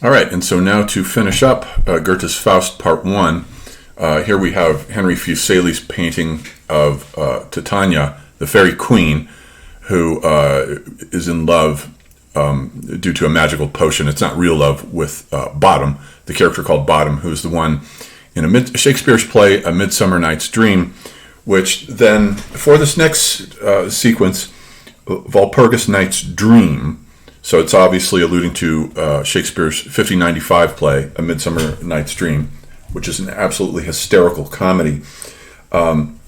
All right, and so now to finish up Goethe's Faust Part 1, here we have Henry Fuseli's painting of Titania, the fairy queen, who is in love due to a magical potion. It's not real love with Bottom, the character called Bottom, who is the one in Shakespeare's play, A Midsummer Night's Dream, which then, for this next sequence, Walpurgis Night's Dream, so it's obviously alluding to Shakespeare's 1595 play, A Midsummer Night's Dream, which is an absolutely hysterical comedy. And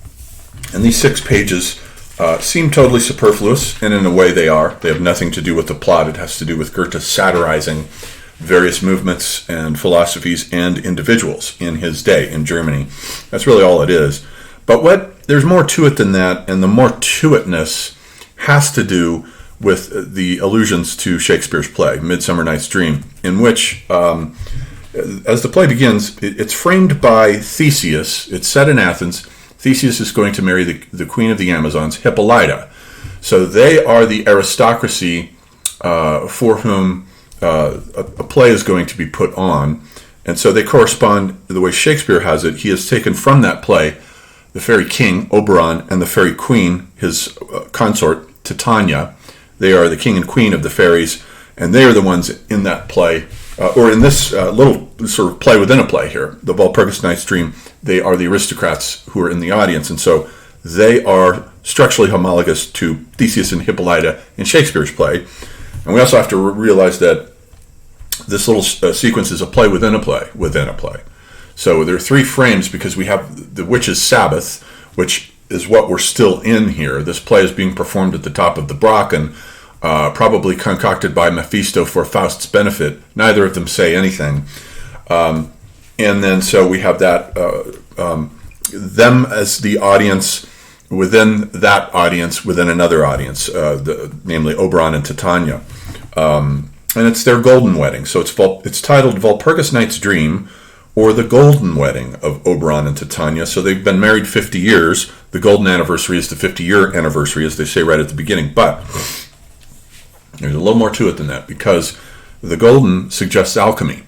these 6 pages seem totally superfluous, and in a way they are. They have nothing to do with the plot. It has to do with Goethe satirizing various movements and philosophies and individuals in his day in Germany. That's really all it is. But there's more to it than that, and the more to itness has to do with the allusions to Shakespeare's play, Midsummer Night's Dream, in which, as the play begins, it's framed by Theseus. It's set in Athens. Theseus is going to marry the queen of the Amazons, Hippolyta. So they are the aristocracy for whom a play is going to be put on. And so they correspond, the way Shakespeare has it, he has taken from that play the fairy king, Oberon, and the fairy queen, his consort, Titania. They are the king and queen of the fairies, and they are the ones in that play, or in this little sort of play within a play here, the Walpurgis Night's Dream. They are the aristocrats who are in the audience, and so they are structurally homologous to Theseus and Hippolyta in Shakespeare's play. And we also have to realize that this little sequence is a play within a play within a play. So there are 3 frames because we have the Witch's Sabbath, which is what we're still in here. This play is being performed at the top of the Brocken, probably concocted by Mephisto for Faust's benefit. Neither of them say anything. And then so we have that, them as the audience within that audience, within another audience, namely Oberon and Titania. And it's their golden wedding. So it's titled Walpurgis Night's Dream, or the golden wedding of Oberon and Titania. So they've been married 50 years. The golden anniversary is the 50-year anniversary, as they say right at the beginning. But there's a little more to it than that, because the golden suggests alchemy.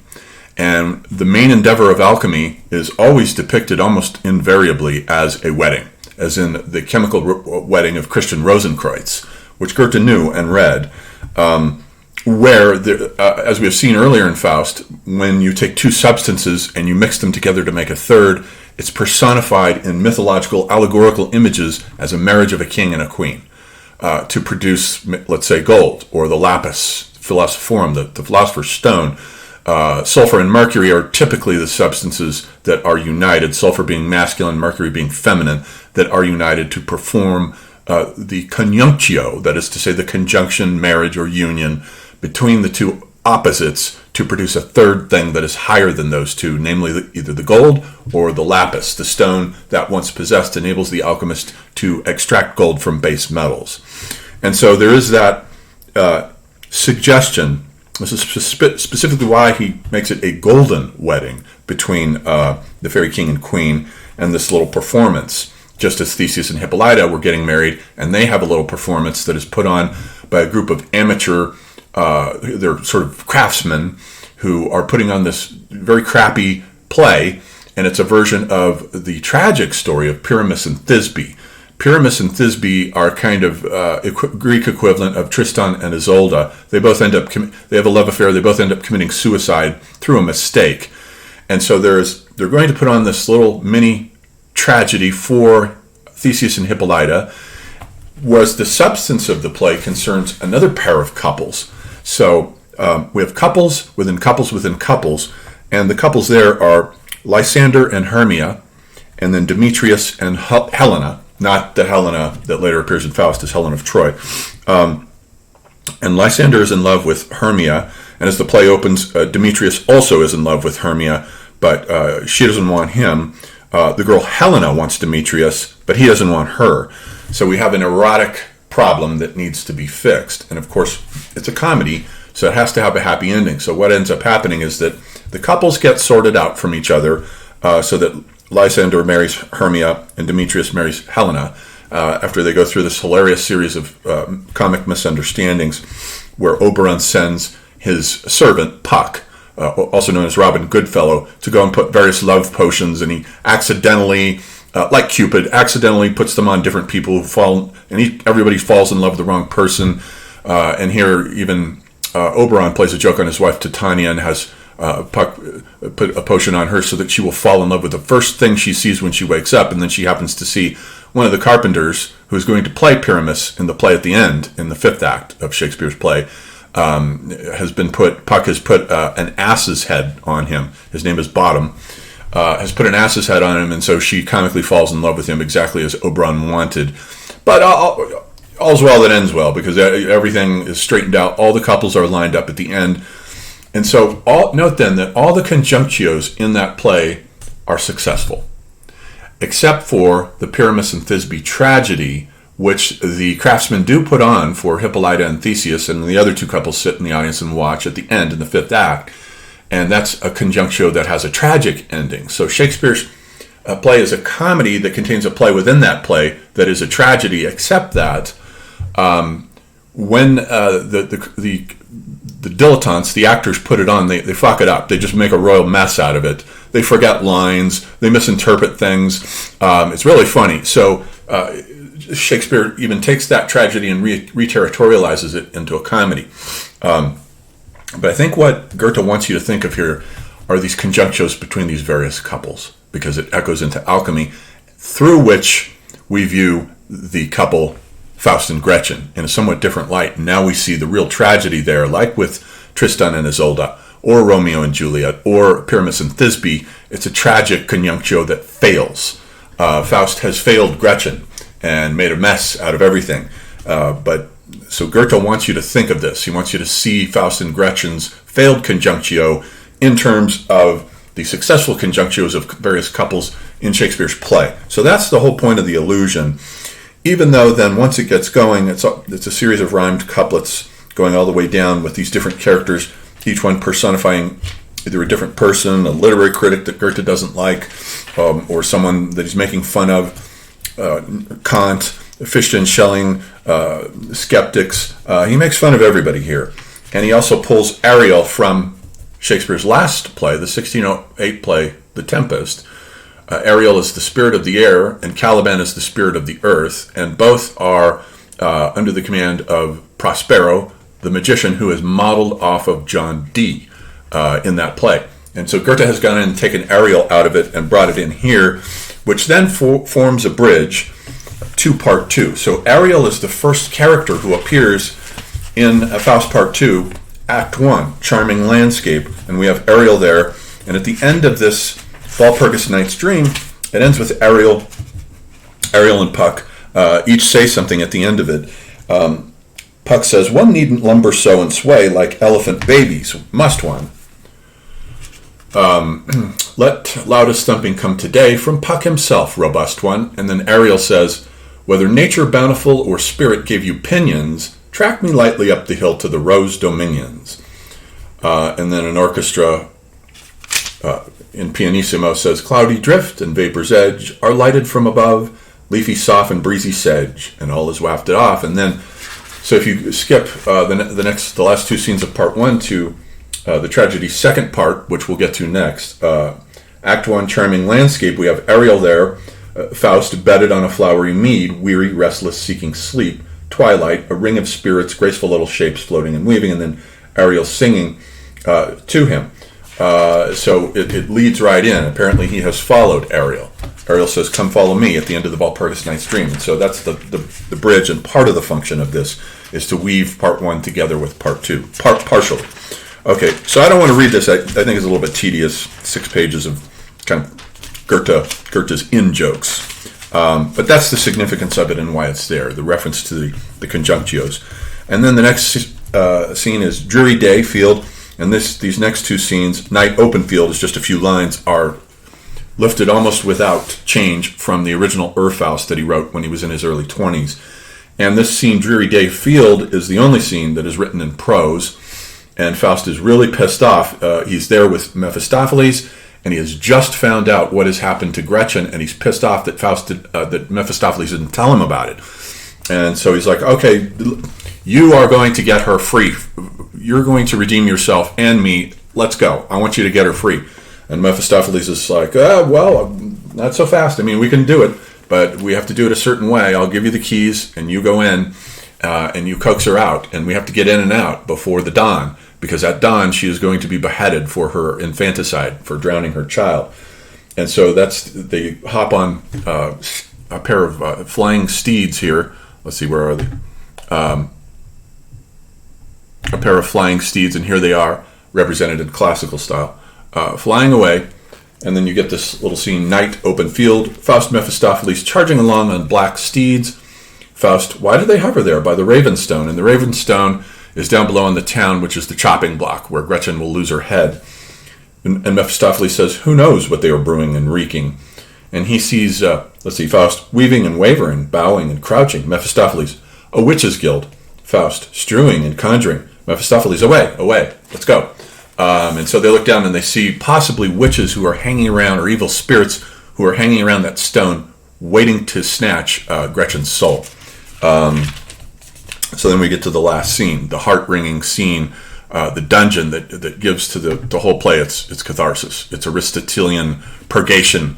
And the main endeavor of alchemy is always depicted almost invariably as a wedding, as in the chemical wedding of Christian Rosenkreuz, which Goethe knew and read, where, as we have seen earlier in Faust, when you take 2 substances and you mix them together to make a third, it's personified in mythological, allegorical images as a marriage of a king and a queen, to produce, let's say, gold, or the lapis philosophorum, the philosopher's stone. Sulfur and mercury are typically the substances that are united, sulfur being masculine, mercury being feminine, that are united to perform the conjunctio, that is to say the conjunction, marriage, or union between the 2 opposites to produce a third thing that is higher than those 2, namely either the gold or the lapis. The stone that once possessed enables the alchemist to extract gold from base metals. And so there is that suggestion. This is specifically why he makes it a golden wedding between the fairy king and queen, and this little performance, just as Theseus and Hippolyta were getting married, and they have a little performance that is put on by a group of amateur, they're sort of craftsmen, who are putting on this very crappy play, and it's a version of the tragic story of Pyramus and Thisbe. Pyramus and Thisbe are kind of Greek equivalent of Tristan and Isolde. They both end up, they have a love affair, they both end up committing suicide through a mistake. And so they're going to put on this little mini tragedy for Theseus and Hippolyta, whereas the substance of the play concerns another pair of couples. So we have couples within couples within couples, and the couples there are Lysander and Hermia, and then Demetrius and Helena, not the Helena that later appears in Faust as Helen of Troy. And Lysander is in love with Hermia, and as the play opens, Demetrius also is in love with Hermia, but she doesn't want him. The girl Helena wants Demetrius, but he doesn't want her. So we have an erotic problem that needs to be fixed. And of course, it's a comedy, so it has to have a happy ending. So what ends up happening is that the couples get sorted out from each other, so that Lysander marries Hermia and Demetrius marries Helena, after they go through this hilarious series of comic misunderstandings where Oberon sends his servant, Puck, also known as Robin Goodfellow, to go and put various love potions, and he accidentally, like Cupid, accidentally puts them on different people who fall, and everybody falls in love with the wrong person. And here, even Oberon plays a joke on his wife Titania and has Puck put a potion on her so that she will fall in love with the first thing she sees when she wakes up, and then she happens to see one of the carpenters who's going to play Pyramus in the play at the end, in the fifth act of Shakespeare's play. Puck has put an ass's head on him. His name is Bottom. Has put an ass's head on him, and so she comically falls in love with him exactly as Oberon wanted. But all's well that ends well, because everything is straightened out. All the couples are lined up at the end. And so note then that all the conjunctios in that play are successful, except for the Pyramus and Thisbe tragedy, which the craftsmen do put on for Hippolyta and Theseus, and the other two couples sit in the audience and watch at the end in the fifth act. And that's a conjunctio that has a tragic ending. So Shakespeare's play is a comedy that contains a play within that play that is a tragedy, except that when the dilettantes, the actors, put it on, they fuck it up. They just make a royal mess out of it. They forget lines. They misinterpret things. It's really funny. So Shakespeare even takes that tragedy and re-territorializes it into a comedy. But I think what Goethe wants you to think of here are these conjunctios between these various couples, because it echoes into alchemy, through which we view the couple Faust and Gretchen in a somewhat different light. Now we see the real tragedy there, like with Tristan and Isolde, or Romeo and Juliet, or Pyramus and Thisbe. It's a tragic conjunctio that fails. Faust has failed Gretchen and made a mess out of everything. So Goethe wants you to think of this. He wants you to see Faust and Gretchen's failed conjunctio in terms of the successful conjunctios of various couples in Shakespeare's play. So that's the whole point of the illusion. Even though then once it gets going, it's a series of rhymed couplets going all the way down with these different characters, each one personifying either a different person, a literary critic that Goethe doesn't like, or someone that he's making fun of, Kant, Fichte and Schelling, skeptics. He makes fun of everybody here. And he also pulls Ariel from Shakespeare's last play, the 1608 play, The Tempest. Ariel is the spirit of the air, and Caliban is the spirit of the earth, and both are under the command of Prospero, the magician, who is modeled off of John Dee in that play. And so Goethe has gone in and taken Ariel out of it and brought it in here, which then forms a bridge to Part 2. So Ariel is the first character who appears in Faust Part 2, Act 1, Charming Landscape, and we have Ariel there. And at the end of this Walpurgis Night's Dream, it ends with Ariel and Puck each say something at the end of it. Puck says, "One needn't lumber so and sway like elephant babies, must one? Let loudest thumping come today from Puck himself, robust one." And then Ariel says, "Whether nature bountiful or spirit gave you pinions, track me lightly up the hill to the rose dominions." And then an orchestra in pianissimo says, "Cloudy drift and vapor's edge are lighted from above, leafy soft and breezy sedge, and all is wafted off." And then, so if you skip the last two scenes of Part 1 to the tragedy's second part, which we'll get to next, Act 1, Charming Landscape, we have Ariel there, Faust bedded on a flowery mead, weary, restless, seeking sleep, twilight, a ring of spirits, graceful little shapes floating and weaving, and then Ariel singing to him. So it leads right in. Apparently he has followed Ariel. Ariel says, "Come follow me," at the end of the Walpurgis Night's Dream. And so that's the bridge, and part of the function of this is to weave Part 1 together with Part 2, partially. Okay, so I don't want to read this. I think it's a little bit tedious, 6 pages of kind of Goethe's in-jokes. But that's the significance of it and why it's there, the reference to the conjunctios. And then the next scene is Dreary Day, Field. And these next two scenes, Night, Open Field, is just a few lines, are lifted almost without change from the original Faust that he wrote when he was in his early 20s. And this scene, Dreary Day, Field, is the only scene that is written in prose. And Faust is really pissed off. He's there with Mephistopheles, and he has just found out what has happened to Gretchen, and he's pissed off that that Mephistopheles didn't tell him about it. And so he's like, "Okay, you are going to get her free. You're going to redeem yourself and me let's go. I want you to get her free. And Mephistopheles is like, well, not so fast. I mean, we can do it, but we have to do it a certain way. I'll give you the keys, and you go in, and you coax her out. And we have to get in and out before the dawn, because at dawn she is going to be beheaded for her infanticide, for drowning her child. And so they hop on a pair of flying steeds here. Let's see, where are they? A pair of flying steeds, and here they are, represented in classical style, flying away. And then you get this little scene: night, open field, Faust Mephistopheles charging along on black steeds. Faust, why do they hover there? By the Ravenstone. And the Ravenstone is down below in the town, which is the chopping block, where Gretchen will lose her head. And Mephistopheles says, who knows what they are brewing and reeking? And he sees, Faust weaving and wavering, bowing and crouching. Mephistopheles, a witches' guild. Faust, strewing and conjuring. Mephistopheles, away, let's go. And so they look down and they see possibly witches who are hanging around, or evil spirits who are hanging around that stone, waiting to snatch Gretchen's soul. So then we get to the last scene, the heart-wringing scene, the dungeon that gives to the whole play its catharsis. It's Aristotelian purgation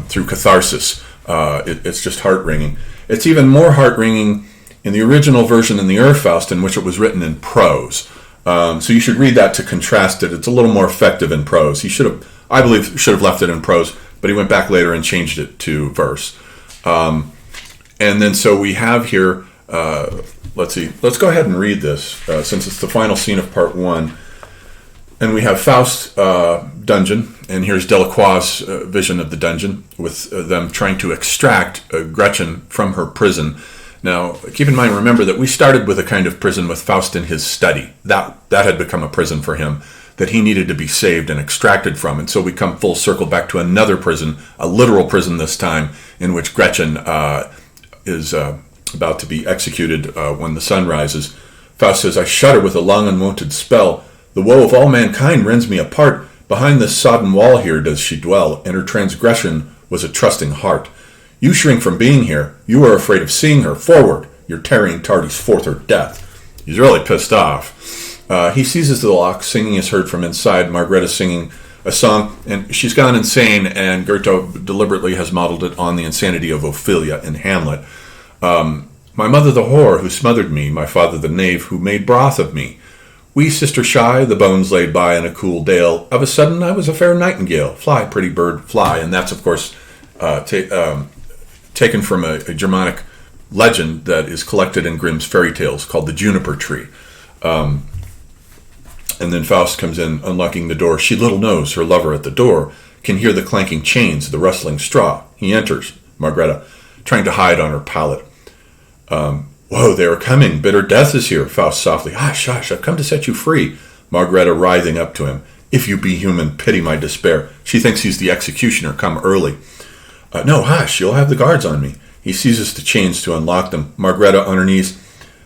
through catharsis. It's just heart-wringing. It's even more heart-wringing in the original version in the Urfaust, in which it was written in prose. So you should read that to contrast it. It's a little more effective in prose. He should have left it in prose, but he went back later and changed it to verse. And then so we have here, let's go ahead and read this, since it's the final scene of part one. And we have Faust's dungeon, and here's Delacroix's vision of the dungeon, with them trying to extract Gretchen from her prison. Now, keep in mind, remember that we started with a kind of prison with Faust in his study. That had become a prison for him that he needed to be saved and extracted from. And so we come full circle back to another prison, a literal prison this time, in which Gretchen is about to be executed when the sun rises. Faust says, I shudder with a long unwonted spell. The woe of all mankind rends me apart. Behind this sodden wall here does she dwell, and her transgression was a trusting heart. You shrink from being here. You are afraid of seeing her. Forward, your tarrying tardies forth her death. He's really pissed off. He seizes the lock. Singing is heard from inside. Margareta singing a song, and she's gone insane, and Goethe deliberately has modeled it on the insanity of Ophelia in Hamlet. My mother the whore who smothered me, my father the knave who made broth of me. Wee sister shy, the bones laid by in a cool dale. Of a sudden I was a fair nightingale. Fly, pretty bird, fly. And that's, of course, taken from a Germanic legend that is collected in Grimm's fairy tales called the juniper tree. And then Faust comes in, unlocking the door. She little knows her lover at the door can hear the clanking chains, the rustling straw. He enters, Margareta, trying to hide on her pallet. Whoa, they are coming. Bitter death is here. Faust softly, hush, hush, I've come to set you free. Margareta writhing up to him. If you be human, pity my despair. She thinks he's the executioner, come early. No, hush, you'll have the guards on me. He seizes the chains to unlock them. Margareta on her knees.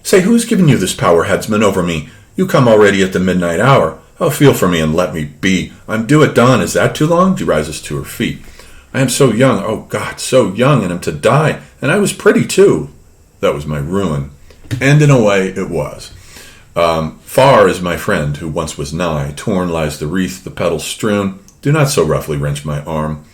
Say, who's given you this power, headsman, over me? You come already at the midnight hour. Oh, feel for me and let me be. I'm due at dawn. Is that too long? She rises to her feet. I am so young. Oh, God, so young, and am to die. And I was pretty, too. That was my ruin. And in a way, it was. Far is my friend, who once was nigh. Torn lies the wreath, the petals strewn. Do not so roughly wrench my arm.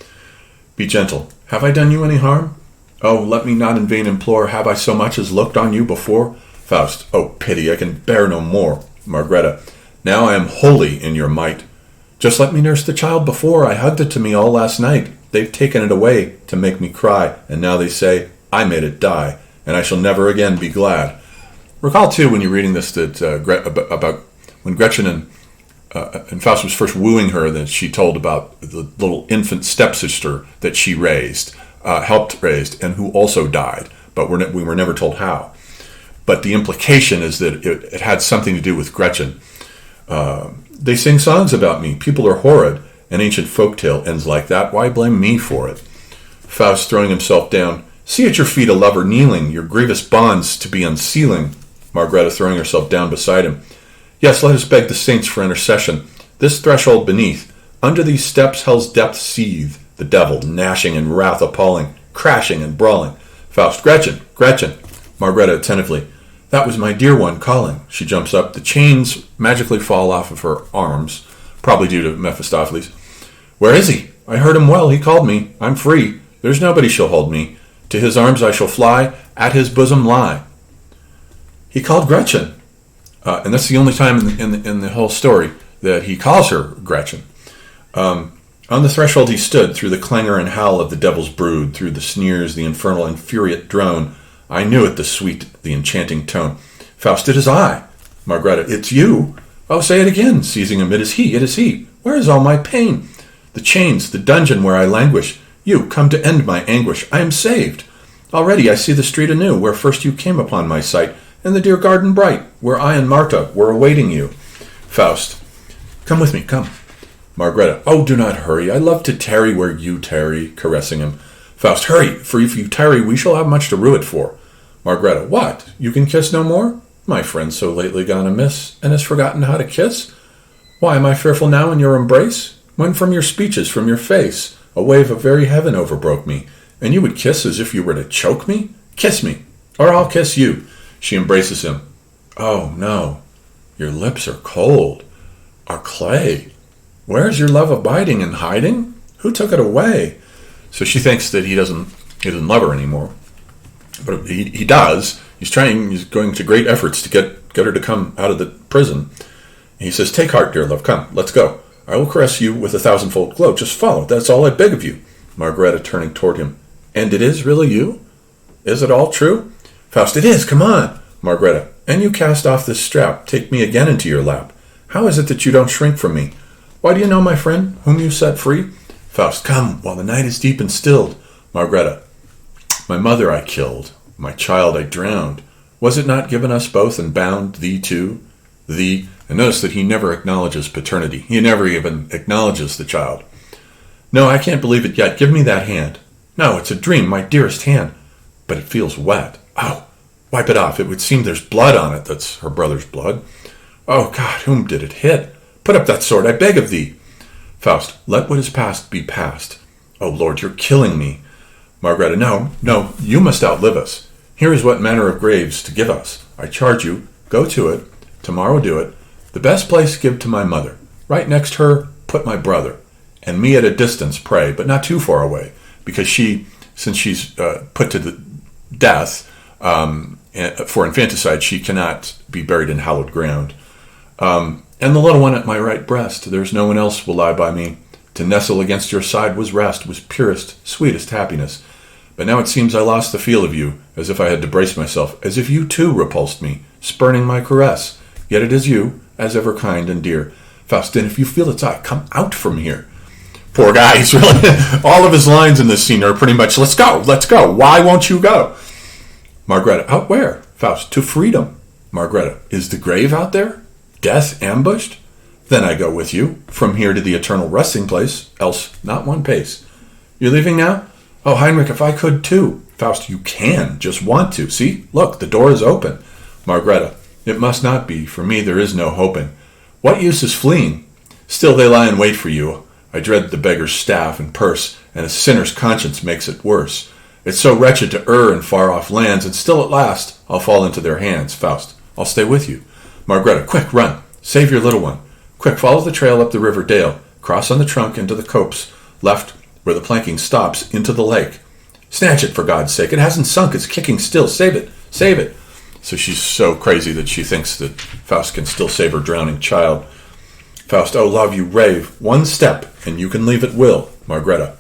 Be gentle. Have I done you any harm? Oh, let me not in vain implore. Have I so much as looked on you before? Faust. Oh, pity, I can bear no more. Margareta. Now I am wholly in your might. Just let me nurse the child before. I hugged it to me all last night. They've taken it away to make me cry, and now they say, I made it die, and I shall never again be glad. Recall, too, when you're reading this, that about when Gretchen and Faust was first wooing her, that she told about the little infant stepsister that she helped raise, and who also died, but we were never told how. But the implication is that it had something to do with Gretchen. They sing songs about me. People are horrid. An ancient folktale ends like that. Why blame me for it? Faust throwing himself down. See at your feet a lover kneeling, your grievous bonds to be unsealing. Margareta throwing herself down beside him. Yes, let us beg the saints for intercession. This threshold beneath, under these steps hell's depths seethe, the devil gnashing in wrath appalling, crashing and brawling. Faust, Gretchen, Gretchen. Margareta attentively. That was my dear one calling. She jumps up. The chains magically fall off of her arms, probably due to Mephistopheles. Where is he? I heard him well. He called me. I'm free. There's nobody shall hold me. To his arms I shall fly. At his bosom lie. He called Gretchen. And that's the only time in the whole story that he calls her Gretchen. On the threshold he stood, through the clangor and howl of the devil's brood, through the sneers, the infernal infuriate drone. I knew it, the sweet, the enchanting tone. Faust, it is I. Margareta, it's you. Oh, say it again, seizing him. It is he, it is he. Where is all my pain? The chains, the dungeon where I languish. You, come to end my anguish. I am saved. Already I see the street anew, where first you came upon my sight, and the dear garden bright, where I and Marta were awaiting you. Faust, come with me, come. Margareta, oh, do not hurry. I love to tarry where you tarry, caressing him. Faust, hurry, for if you tarry, we shall have much to rue it for. Margareta, what? You can kiss no more? My friend so lately gone amiss, and has forgotten how to kiss? Why am I fearful now in your embrace? When from your speeches, from your face, a wave of very heaven overbroke me, and you would kiss as if you were to choke me? Kiss me, or I'll kiss you. She embraces him. Oh, no, your lips are cold, are clay. Where is your love abiding and hiding? Who took it away? So she thinks that he doesn't love her anymore. But he does. He's going to great efforts to get her to come out of the prison. And he says, take heart, dear love, come, let's go. I will caress you with 1,000-fold glow. Just follow, that's all I beg of you. Margareta turning toward him. And it is really you? Is it all true? Faust, it is, come on. Margareta, and you cast off this strap, take me again into your lap. How is it that you don't shrink from me? Why do you know my friend, whom you set free? Faust, come, while the night is deep and stilled. Margareta, my mother I killed, my child I drowned. Was it not given us both and bound, thee too? Thee, and notice that he never acknowledges paternity. He never even acknowledges the child. No, I can't believe it yet. Give me that hand. No, it's a dream, my dearest hand. But it feels wet. Oh, wipe it off. It would seem there's blood on it. That's her brother's blood. Oh, God, whom did it hit? Put up that sword, I beg of thee. Faust, let what is past be past. Oh, Lord, you're killing me. Margareta, no, you must outlive us. Here is what manner of graves to give us. I charge you, go to it. Tomorrow do it. The best place give to my mother. Right next her, put my brother. And me at a distance, pray, but not too far away. Because since she's put to the death for infanticide, she cannot be buried in hallowed ground. And the little one at my right breast, there's no one else will lie by me. To nestle against your side was rest, was purest, sweetest happiness. But now it seems I lost the feel of you, as if I had to brace myself, as if you too repulsed me, spurning my caress. Yet it is you, as ever kind and dear. Faust, and if you feel it's I, come out from here. Poor guy, he's really, all of his lines in this scene are pretty much, let's go, why won't you go? Margareta, out where? Faust, to freedom. Margareta, is the grave out there? Death ambushed? Then I go with you, from here to the eternal resting place, else not one pace. You're leaving now? Oh, Heinrich, if I could too. Faust, you can, just want to. See, look, the door is open. Margareta, it must not be, for me there is no hoping. What use is fleeing? Still they lie in wait for you. I dread the beggar's staff and purse, and a sinner's conscience makes it worse. It's so wretched to err in far-off lands, and still at last I'll fall into their hands. Faust, I'll stay with you. Margareta, quick, run. Save your little one. Quick, follow the trail up the river dale. Cross on the trunk into the copse. Left, where the planking stops, into the lake. Snatch it, for God's sake. It hasn't sunk. It's kicking still. Save it. Save it. So she's so crazy that she thinks that Faust can still save her drowning child. Faust, oh, love, you rave. One step, and you can leave at will. Margareta,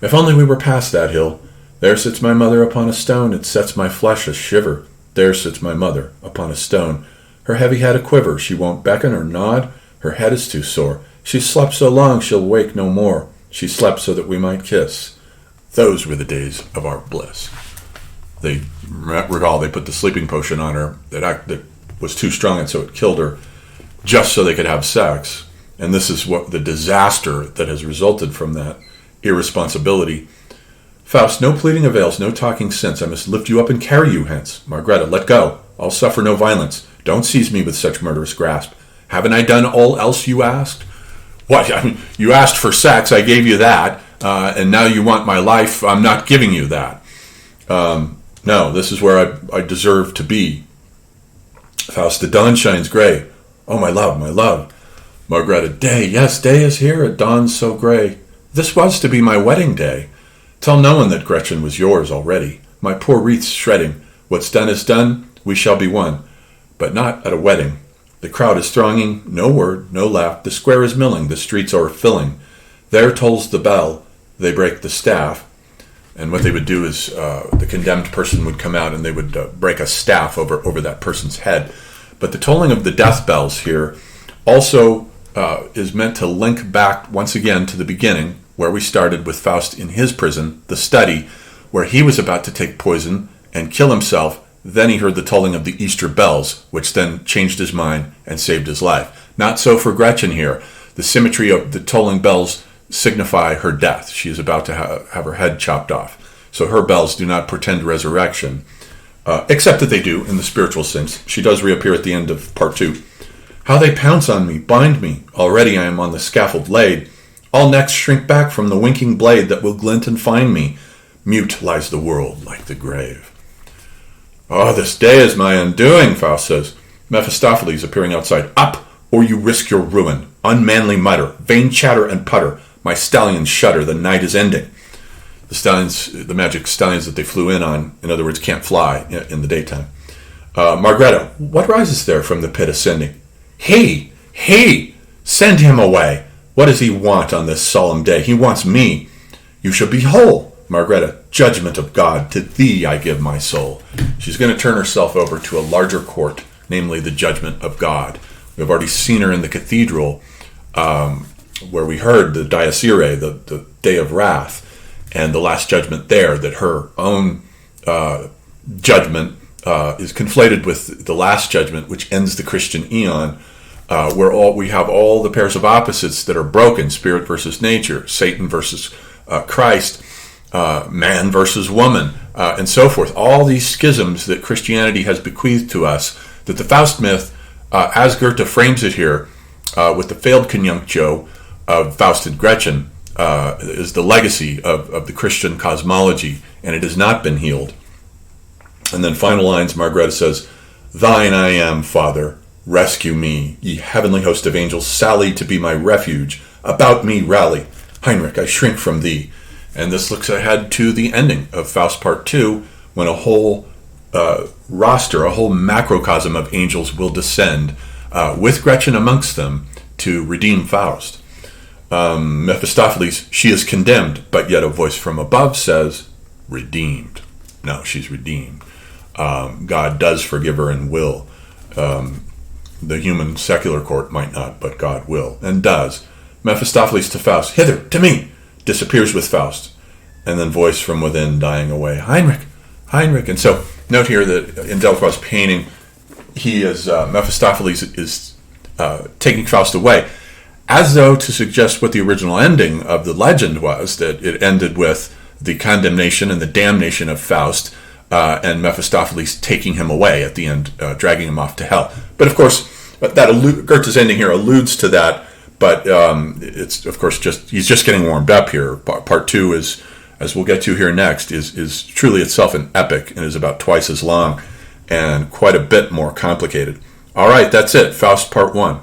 if only we were past that hill. There sits my mother upon a stone. It sets my flesh a shiver. There sits my mother upon a stone. Her heavy head a quiver, she won't beckon or nod, her head is too sore. She slept so long she'll wake no more. She slept so that we might kiss. Those were the days of our bliss. They recall they put the sleeping potion on her that was too strong, and so it killed her, just so they could have sex. And this is what the disaster that has resulted from that irresponsibility. Faust, no pleading avails, no talking sense. I must lift you up and carry you hence. Margareta, let go. I'll suffer no violence. Don't seize me with such murderous grasp. Haven't I done all else you asked? What? I mean, you asked for sex, I gave you that, and now you want my life, I'm not giving you that. No, this is where I deserve to be. Faust, the dawn shines gray. Oh, my love, my love. Margareta, day, yes, day is here, at dawn so gray. This was to be my wedding day. Tell no one that Gretchen was yours already. My poor wreath's shredding. What's done is done, we shall be one. But not at a wedding. The crowd is thronging, no word, no laugh. The square is milling, the streets are filling. There tolls the bell, they break the staff. And what they would do is the condemned person would come out and they would break a staff over that person's head. But the tolling of the death bells here also is meant to link back once again to the beginning, where we started with Faust in his prison, the study, where he was about to take poison and kill himself. Then he heard the tolling of the Easter bells, which then changed his mind and saved his life. Not so for Gretchen here. The symmetry of the tolling bells signify her death. She is about to have her head chopped off. So her bells do not portend resurrection, except that they do in the spiritual sense. She does reappear at the end of part 2. How they pounce on me, bind me. Already I am on the scaffold laid. All necks shrink back from the winking blade that will glint and find me. Mute lies the world like the grave. Oh, this day is my undoing, Faust says. Mephistopheles appearing outside. Up, or you risk your ruin. Unmanly mutter, vain chatter and putter. My stallions shudder, the night is ending. The stallions, the magic stallions that they flew in on, in other words, can't fly in the daytime. Margareta, what rises there from the pit ascending? He, send him away. What does he want on this solemn day? He wants me. You shall be whole. Margareta, judgment of God, to thee I give my soul. She's going to turn herself over to a larger court, namely the judgment of God. We've already seen her in the cathedral, where we heard the Dies Irae, the day of wrath, and the last judgment there, that her own judgment is conflated with the last judgment, which ends the Christian eon, where we have all the pairs of opposites that are broken: spirit versus nature, Satan versus Christ, man versus woman, and so forth. All these schisms that Christianity has bequeathed to us, that the Faust myth, as Goethe frames it here, with the failed conjunctio of Faust and Gretchen, is the legacy of the Christian cosmology, and it has not been healed. And then final lines, Margareta says, Thine I am, Father, rescue me, ye heavenly host of angels, sally to be my refuge, about me rally, Heinrich, I shrink from thee. And this looks ahead to the ending of Faust Part 2, when a whole roster, a whole macrocosm of angels will descend, with Gretchen amongst them, to redeem Faust. Mephistopheles, she is condemned, but yet a voice from above says, redeemed. No, she's redeemed. God does forgive her and will. The human secular court might not, but God will, and does. Mephistopheles to Faust, hither, to me, disappears with Faust. And then voice from within dying away, Heinrich, Heinrich. And so note here that in Delacroix's painting, he is, Mephistopheles is taking Faust away, as though to suggest what the original ending of the legend was, that it ended with the condemnation and the damnation of Faust, and Mephistopheles taking him away at the end, dragging him off to hell. But of course, Goethe's ending here alludes to that, but it's of course he's just getting warmed up here. Part 2 is, as we'll get to here next, is truly itself an epic and is about twice as long and quite a bit more complicated. All right, that's it. Faust Part 1.